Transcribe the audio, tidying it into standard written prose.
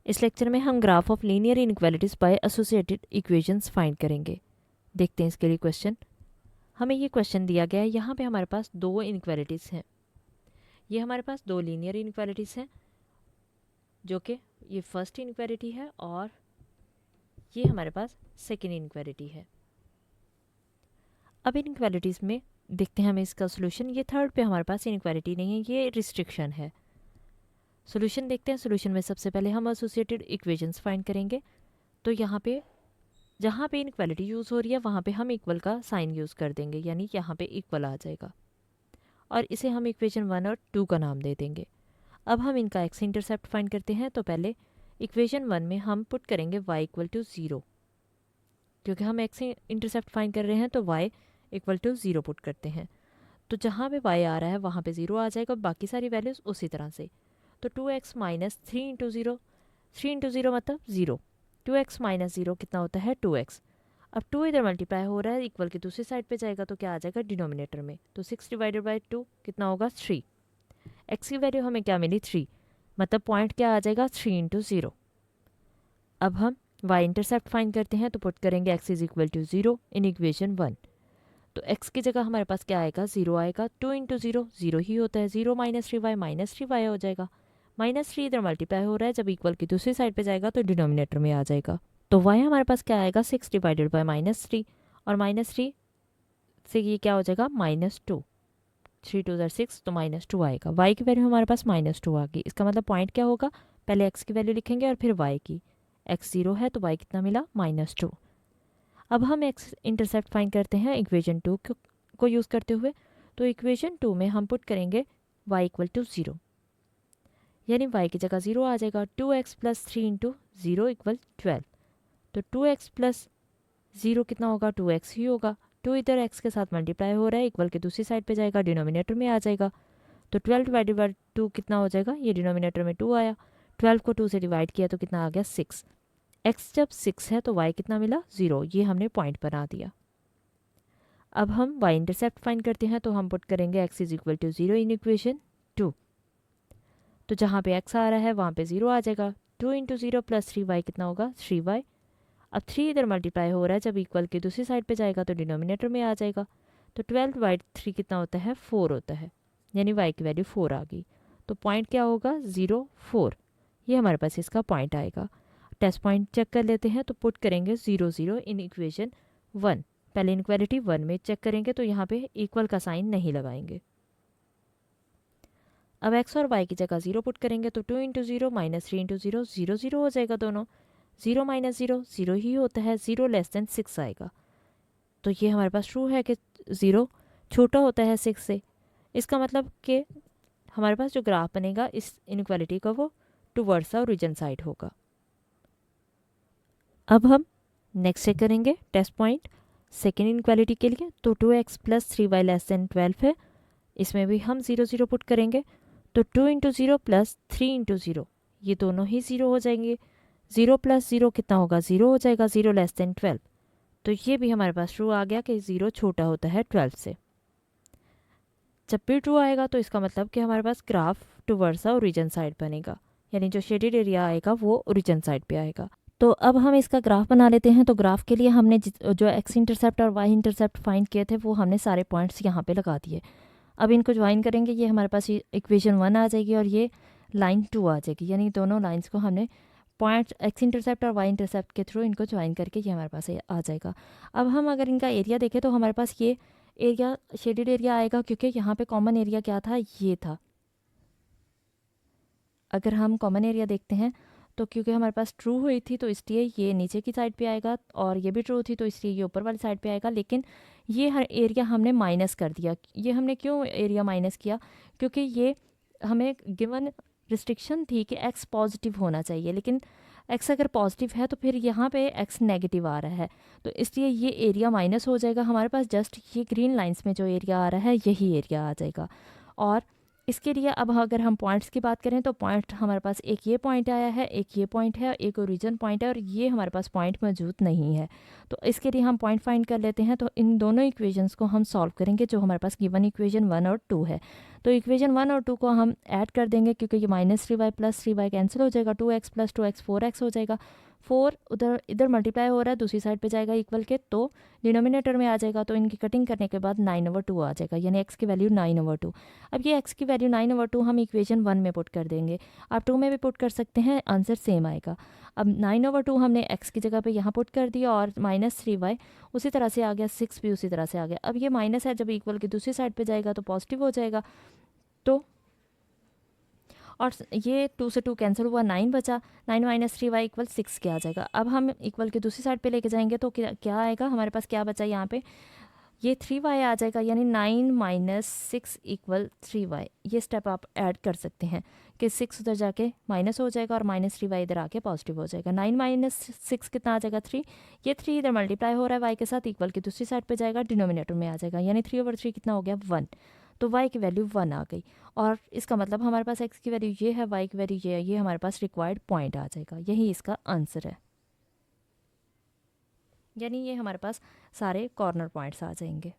इस लेक्चर में हम graph of linear inequalities by associated equations find करेंगे। देखते हैं इसके लिए क्वेश्चन। हमें ये क्वेश्चन दिया गया है, यहाँ पे हमारे पास दो इनइक्वालिटीज़ हैं। ये हमारे पास दो लीनियर इनइक्वालिटीज़ हैं, जो कि ये फर्स्ट इनइक्वालिटी है और ये हमारे पास सेकेंड इनइक्वालिटी है। अब इनइक्वालिटीज़ में देखते हैं हमें इसका सोल्यूशन। ये थर्ड पे हमारे पास इनइक्वालिटी नहीं है, ये रिस्ट्रिक्शन है। सोल्यूशन देखते हैं। सोल्यूशन में सबसे पहले हम एसोसिएटेड इक्वेशंस फाइंड करेंगे। तो यहाँ पे जहाँ पे इनइक्वालिटी यूज़ हो रही है वहाँ पे हम इक्वल का साइन यूज़ कर देंगे, यानी यहाँ पे इक्वल आ जाएगा और इसे हम इक्वेशन 1 और 2 का नाम दे देंगे। अब हम इनका एक्स इंटरसेप्ट फाइंड करते हैं। तो पहले इक्वेशन 1 में हम पुट करेंगे y इक्वल टू 0, क्योंकि हम एक्स इंटरसेप्ट फाइंड कर रहे हैं तो y इक्वल टू 0 पुट करते हैं। तो जहाँ पे y आ रहा है वहाँ पे 0 आ जाएगा, बाकी सारी वैल्यूज़ उसी तरह से। तो 2x माइनस 3 इंटू 0, 3 इंटू 0 मतलब 0, 2x माइनस 0 कितना होता है 2x। अब 2 इधर मल्टीप्लाई हो रहा है, इक्वल की दूसरी साइड पे जाएगा तो क्या आ जाएगा डिनोमिनेटर में। तो 6 डिवाइडेड बाई 2 कितना होगा 3। x की वैल्यू हमें क्या मिली 3, मतलब पॉइंट क्या आ जाएगा 3 इंटू 0। अब हम y इंटरसेप्ट फाइंड करते हैं। तो पुट करेंगे x is equal to 0 in equation 1। तो x की जगह हमारे पास क्या आएगा 0 आएगा। 2 इंटू 0 0 ही होता है, 0 माइनस 3y माइनस 3y हो जाएगा। माइनस 3 इधर मल्टीप्लाई हो रहा है, जब इक्वल की दूसरी साइड पे जाएगा तो डिनोमिनेटर में आ जाएगा। तो y हमारे पास क्या आएगा 6 डिवाइडेड बाई माइनस 3, और माइनस 3 से ये क्या हो जाएगा -2, 3 टू ज़र 6 तो -2 आएगा। y की वैल्यू हमारे पास -2 आ गई। इसका मतलब पॉइंट क्या होगा, पहले x की वैल्यू लिखेंगे और फिर y की। x 0 है तो y कितना मिला -2। अब हम x इंटरसेप्ट फाइंड करते हैं इक्वेशन 2 को यूज़ करते हुए। तो इक्वेशन 2 में हम पुट करेंगे y इक्वल टू 0, यानी y की जगह 0 आ जाएगा। 2x plus 3 into 0 equal 12। तो 2x प्लस 0 कितना होगा 2x ही होगा। 2 इधर x के साथ मल्टीप्लाई हो रहा है, इक्वल के दूसरी साइड पे जाएगा, डिनोमिनेटर में आ जाएगा। तो 12 डिवाइडेड बाई 2 कितना हो जाएगा, ये डिनोमिनेटर में 2 आया। 12 को 2 से डिवाइड किया तो कितना आ गया 6। x जब 6 है तो y कितना मिला 0, ये हमने पॉइंट बना दिया। अब हम y इंटरसेप्ट फाइंड करते हैं। तो हम पुट करेंगे x is equal to 0 in equation 2। तो जहाँ पे x आ रहा है वहाँ पे 0 आ जाएगा। 2 इंटू 0 प्लस 3y कितना होगा 3y। अब 3 इधर मल्टीप्लाई हो रहा है, जब इक्वल की दूसरी साइड पे जाएगा तो डिनोमिनेटर में आ जाएगा। तो 12 डिवाइड 3 कितना होता है 4 होता है, यानी y की वैल्यू 4 आ गई। तो पॉइंट क्या होगा 0 4, ये हमारे पास इसका पॉइंट आएगा। टेस्ट पॉइंट चेक कर लेते हैं। तो पुट करेंगे 0 0 इन इक्वेशन 1। पहले इनक्वालिटी 1 में चेक करेंगे तो यहाँ पे इक्वल का साइन नहीं लगाएंगे। अब x और y की जगह 0 पुट करेंगे। तो 2 इंटू 0 माइनस 3 इंटू 0 0 0 हो जाएगा दोनों। 0 माइनस 0 0 ही होता है, 0 लेस देन 6 आएगा। तो ये हमारे पास ट्रू है कि 0 छोटा होता है 6 से। इसका मतलब कि हमारे पास जो ग्राफ बनेगा इस इनइक्वालिटी का वो टुवर्ड्स द ओरिजिन साइड होगा। अब हम नेक्स्ट चेक करेंगे टेस्ट पॉइंट सेकेंड इनइक्वालिटी के लिए। तो 2x plus 3y less than 12 है, इसमें भी हम 0 0 पुट करेंगे। तो 2 इंटू 0 प्लस 3 इंटू 0, ये दोनों ही 0 हो जाएंगे। 0 प्लस 0 कितना होगा 0 हो जाएगा, 0 लेस देन 12। तो ये भी हमारे पास ट्रू आ गया कि 0 छोटा होता है 12 से। जब भी ट्रू आएगा तो इसका मतलब कि हमारे पास graph towards the origin side बनेगा, यानी जो शेडेड एरिया आएगा वो ओरिजिन साइड पे आएगा। तो अब हम इसका ग्राफ बना लेते हैं। तो ग्राफ के लिए हमने जो एक्स इंटरसेप्ट और वाई इंटरसेप्ट फाइंड किए थे वो हमने सारे पॉइंट्स यहाँ पे लगा दिए। अब इनको ज्वाइन करेंगे, ये हमारे पास इक्वेशन 1 आ जाएगी और ये लाइन 2 आ जाएगी, यानी दोनों लाइंस को हमने पॉइंट एक्स इंटरसेप्ट और वाई इंटरसेप्ट के थ्रू इनको ज्वाइन करके ये हमारे पास आ जाएगा। अब हम अगर इनका एरिया देखें तो हमारे पास ये एरिया शेडेड एरिया आएगा, क्योंकि यहाँ पे कॉमन एरिया क्या था ये था। अगर हम कॉमन एरिया देखते हैं तो क्योंकि हमारे पास ट्रू हुई थी तो इसलिए ये नीचे की साइड पे आएगा, और ये भी ट्रू थी तो इसलिए ये ऊपर वाली साइड पे आएगा। लेकिन ये हर एरिया हमने माइनस कर दिया। ये हमने क्यों एरिया माइनस किया, क्योंकि ये हमें गिवन रिस्ट्रिक्शन थी कि x पॉजिटिव होना चाहिए, लेकिन x अगर पॉजिटिव है तो फिर यहाँ पे x नेगेटिव आ रहा है, तो इसलिए ये एरिया माइनस हो जाएगा। हमारे पास जस्ट ये ग्रीन लाइंस में जो एरिया आ रहा है यही एरिया आ जाएगा। और इसके लिए अब अगर हम पॉइंट्स की बात करें तो पॉइंट हमारे पास एक ये पॉइंट आया है, एक ये पॉइंट है, एक ओरिजिन पॉइंट है और ये हमारे पास पॉइंट मौजूद नहीं है। तो इसके लिए हम पॉइंट फाइंड कर लेते हैं। तो इन दोनों इक्वेशंस को हम सॉल्व करेंगे जो हमारे पास गिवन इक्वेशन 1 और 2 है। तो इक्वेशन 1 और 2 को हम ऐड कर देंगे क्योंकि ये -3y + 3y कैंसिल हो जाएगा, 2x + 2x 4x हो जाएगा। 4 उधर इधर मल्टीप्लाई हो रहा है, दूसरी साइड पे जाएगा इक्वल के, तो डिनोमिनेटर में आ जाएगा। तो इनकी कटिंग करने के बाद 9/2 आ जाएगा, यानी x की वैल्यू 9/2। अब ये x की वैल्यू 9/2 हम इक्वेशन 1 में पुट कर देंगे। आप 2 में भी पुट कर सकते हैं, आंसर सेम आएगा। अब 9/2 हमने x की जगह पे यहाँ पुट कर दिया और -3y उसी तरह से आ गया, 6 भी उसी तरह से आ गया। अब ये माइनस है, जब इक्वल की दूसरी साइड पे जाएगा तो पॉजिटिव हो जाएगा। तो और ये 2 से 2 कैंसिल हुआ, 9 बचा, 9 - 3y = 6 के आ जाएगा। अब हम इक्वल की दूसरी साइड पे लेके जाएंगे तो क्या आएगा, हमारे पास क्या बचा यहाँ पे, ये 3y आ जाएगा, यानी 9 - 6 = 3y। ये स्टेप आप ऐड कर सकते हैं कि 6 उधर जाके माइनस हो जाएगा और -3y इधर आके पॉजिटिव हो जाएगा। 9 - 6 कितना आ जाएगा, 3। ये 3 इधर मल्टीप्लाई हो रहा है y के साथ, इक्वल की दूसरी साइड पे जाएगा, डिनोमिनेटर में आ जाएगा, यानी 3/3 कितना हो गया, 1। तो y की वैल्यू 1 आ गई। और इसका मतलब हमारे पास x की वैल्यू ये है, y की वैल्यू ये है, ये हमारे पास रिक्वायर्ड पॉइंट आ जाएगा। यही इसका आंसर है, यानी ये हमारे पास सारे कॉर्नर पॉइंट्स आ जाएंगे।